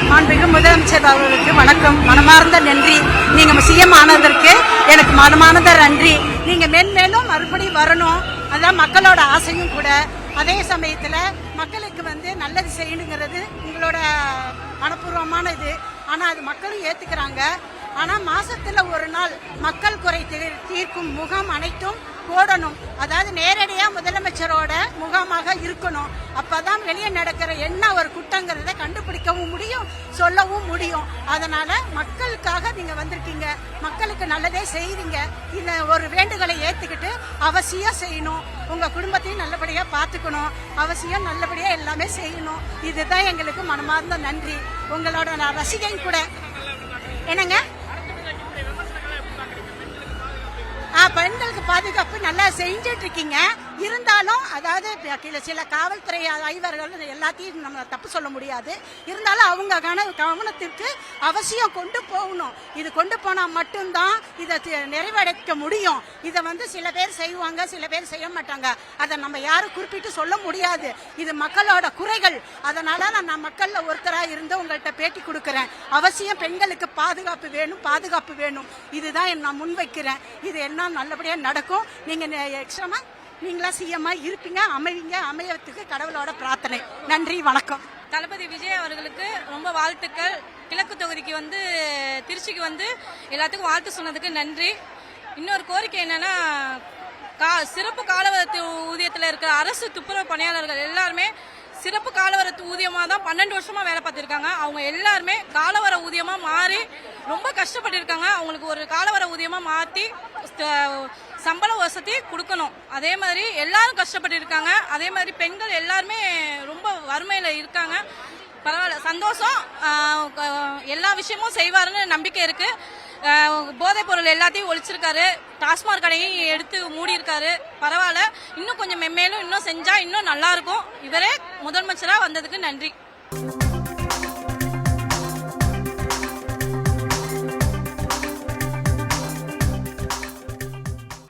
மாண்புமிகு முதலமைச்சர் அவர்களுக்கு வணக்கம், மனமார்ந்த நன்றி. நீங்க சிஎம் ஆனதற்கு எனக்கு மனமார்ந்த நன்றி. நீங்க மேன்மேலும் மறுபடியும் வரணும், அதான் மக்களோட ஆசையும் கூட. அதே சமயத்துல மக்களுக்கு நல்லது செய்யணுங்கிறது உங்களோட மனப்பூர்வமான இது. ஆனா அது மக்களும் ஏத்துக்கிறாங்க. ஆனா மாசத்துல ஒரு நாள் மக்கள் குறை தீர்க்கும் முகாம் அனைத்தும் போடணும். அதாவது நேரடியா முதலமைச்சரோட முகாமாக இருக்கணும். அப்பதான் வெளியே நடக்கிற என்ன ஒரு குற்றங்கிறத கண்டுபிடிக்கவும் முடியும், சொல்லவும் முடியும். அதனால மக்களுக்காக நீங்க வந்திருக்கீங்க, மக்களுக்கு நல்லதே செய்றீங்க. இந்த ஒரு வேண்டுதலை ஏத்துக்கிட்டு அவசியம் செய்யணும். உங்க குடும்பத்தையும் நல்லபடியா பாத்துக்கணும், அவசியம் நல்லபடியா எல்லாமே செய்யணும். இதுதான் எங்களுக்கு மனமார்ந்த நன்றி. உங்களோட நான் ரசிகை கூட. என்னங்க, பெண்களுக்கு பாதுகாப்பு நல்லா செஞ்சுட்டு இருக்கீங்க. இருந்தாலும் அதாவது சில காவல்துறை ஐவர்கள் எல்லாத்தையும் நம்ம தப்பு சொல்ல முடியாது. இருந்தாலும் அவங்க கவனத்திற்கு அவசியம் கொண்டு போகணும். இது கொண்டு போனா மட்டும்தான் இதை நிறைவடைக்க முடியும். இதை சில பேர் செய்வாங்க, சில பேர் செய்ய மாட்டாங்க. அதை நம்ம யாரும் குறிப்பிட்டு சொல்ல முடியாது. இது மக்களோட குறைகள். அதனால நான் மக்கள்ல ஒருத்தரா இருந்து உங்கள்கிட்ட பேட்டி கொடுக்கறேன். அவசியம் பெண்களுக்கு பாதுகாப்பு வேணும், பாதுகாப்பு வேணும். இதுதான் நான் முன்வைக்கிறேன். இது என்ன நல்லபடியா நடக்கும். நீங்க எக்ஸ்ட்ரா நீங்களா சிஎம்மா இருப்பீங்க, அமையத்துக்கு கடவுளோட பிரார்த்தனை. நன்றி, வணக்கம். தளபதி விஜய் அவர்களுக்கு ரொம்ப வாழ்த்துக்கள். கிழக்கு தொகுதிக்கு திருச்சிக்கு எல்லாத்துக்கும் வாழ்த்து சொன்னதுக்கு நன்றி. இன்னொரு கோரிக்கை என்னன்னா, சிறப்பு காலவரத்து ஊதியத்தில் இருக்கிற அரசு துப்புரவு பணியாளர்கள் எல்லாருமே சிறப்பு காலவர ஊதியமாக தான் 12 வருஷமா வேலை பார்த்துருக்காங்க. அவங்க எல்லாருமே காலவர ஊதியமா மாறி ரொம்ப கஷ்டப்பட்டிருக்காங்க. அவங்களுக்கு ஒரு காலவர ஊதியமா மாற்றி சம்பள வசதி கொடுக்கணும். அதே மாதிரி எல்லாரும் கஷ்டப்பட்டு இருக்காங்க. அதே மாதிரி பெண்கள் எல்லாருமே ரொம்ப வறுமையில இருக்காங்க. பரவாயில்ல, சந்தோஷம். எல்லா விஷயமும் செய்வாருன்னு நம்பிக்கை இருக்கு. போதைப் பொருள் எல்லாத்தையும் ஒழிச்சிருக்காரு, டாஸ்மாக் கடையும் எடுத்து மூடி இருக்காரு. பரவாயில்ல, இன்னும் கொஞ்சம் மென்மேலும் இன்னும் செஞ்சா இன்னும் நல்லா இருக்கும். இவரே முதலமைச்சரா வந்ததுக்கு நன்றி.